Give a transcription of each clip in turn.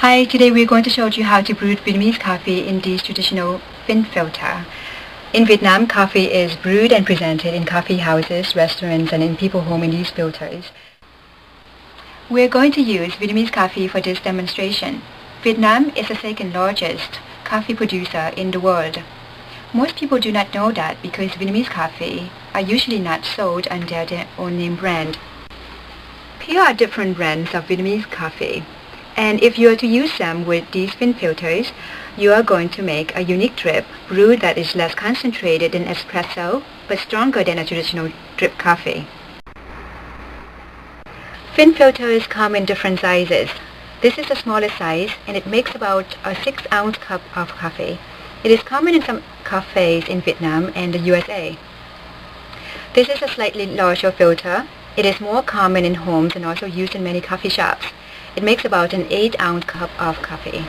Hi, today we're going to show you how to brew Vietnamese coffee in this traditional Phin filter. In Vietnam, coffee is brewed and presented in coffee houses, restaurants, and in people's homes in these filters. We're going to use Vietnamese coffee for this demonstration. Vietnam is the second largest coffee producer in the world. Most people do not know that because Vietnamese coffee are usually not sold under their own name brand. Here are different brands of Vietnamese coffee. And if you are to use them with these Phin filters, you are going to make a unique drip brew that is less concentrated than espresso, but stronger than a traditional drip coffee. Phin filters come in different sizes. This is the smallest size, and it makes about a 6-ounce cup of coffee. It is common in some cafes in Vietnam and the USA. This is a slightly larger filter. It is more common in homes and also used in many coffee shops. It makes about an 8-ounce cup of coffee.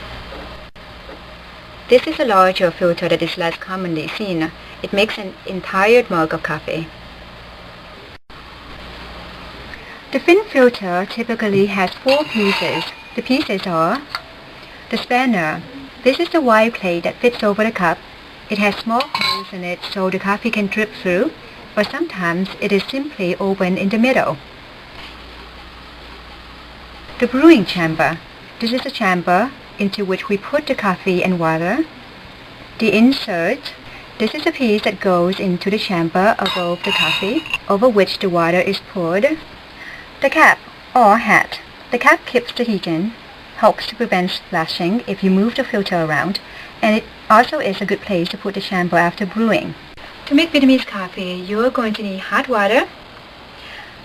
This is a larger filter that is less commonly seen. It makes an entire mug of coffee. The Phin filter typically has 4 pieces. The pieces are the spanner. This is the wide plate that fits over the cup. It has small holes in it so the coffee can drip through, or sometimes it is simply open in the middle. The brewing chamber. This is the chamber into which we put the coffee and water. The insert. This is the piece that goes into the chamber above the coffee, over which the water is poured. The cap or hat. The cap keeps the heat in, helps to prevent splashing if you move the filter around, and it also is a good place to put the chamber after brewing. To make Vietnamese coffee, you are going to need hot water,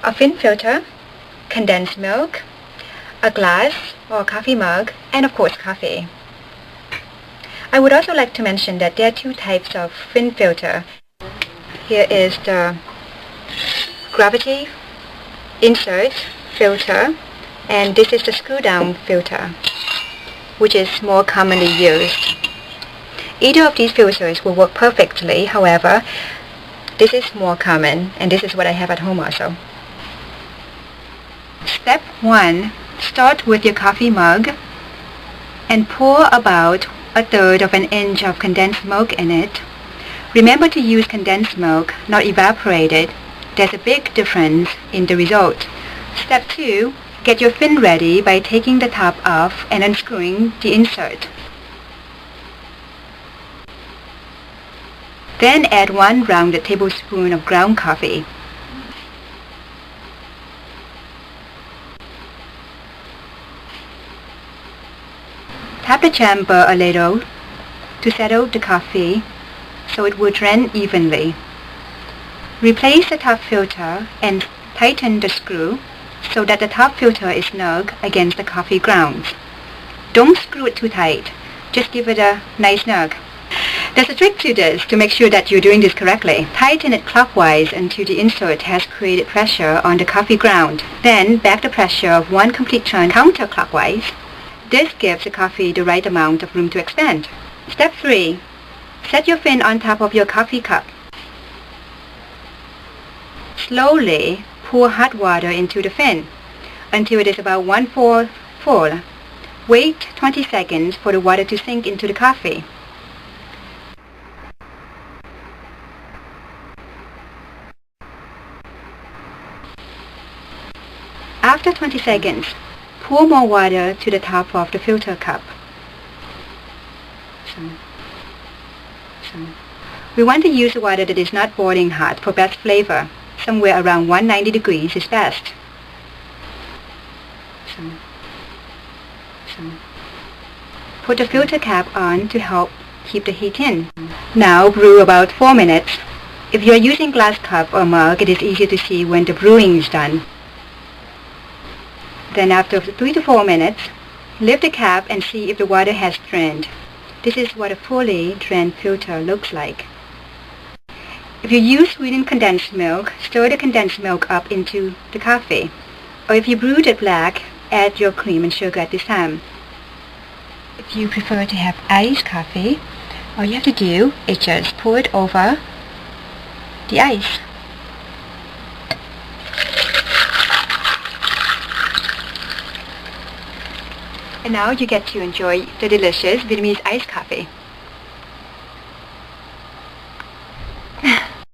a Phin filter, condensed milk, a glass or coffee mug, and of course coffee. I would also like to mention that there are 2 types of Phin filter. Here is the gravity insert filter, and this is the screw down filter, which is more commonly used. Either of these filters will work perfectly, however, this is more common, and this is what I have at home also. Step 1. Start with your coffee mug and pour about 1/3 of an inch of condensed milk in it. Remember to use condensed milk, not evaporated. There's a big difference in the result. Step 2. Get your Phin ready by taking the top off and unscrewing the insert. Then add 1 rounded tablespoon of ground coffee. Tap the chamber a little to snug the coffee so it will drain evenly. Replace the top filter and tighten the screw so that the top filter is snug against the coffee grounds. Don't screw it too tight, just give it a nice snug. There's a trick to this to make sure that you're doing this correctly. Tighten it clockwise until the insert has created pressure on the coffee ground. Then back the pressure of 1 complete turn counterclockwise. This gives the coffee the right amount of room to expand. Step 3. Set your Phin on top of your coffee cup. Slowly pour hot water into the Phin until it is about 1/4 full. Wait 20 seconds for the water to sink into the coffee. After 20 seconds, pour more water to the top of the filter cup. We want to use water that is not boiling hot for best flavor. Somewhere around 190 degrees is best. Put the filter cap on to help keep the heat in. Now brew about 4 minutes. If you are using glass cup or mug, it is easier to see when the brewing is done. Then after 3 to 4 minutes, lift the cap and see if the water has drained. This is what a fully drained filter looks like. If you use sweetened condensed milk, stir the condensed milk up into the coffee. Or if you brewed it black, add your cream and sugar at this time. If you prefer to have iced coffee, all you have to do is just pour it over the ice. And now you get to enjoy the delicious Vietnamese iced coffee.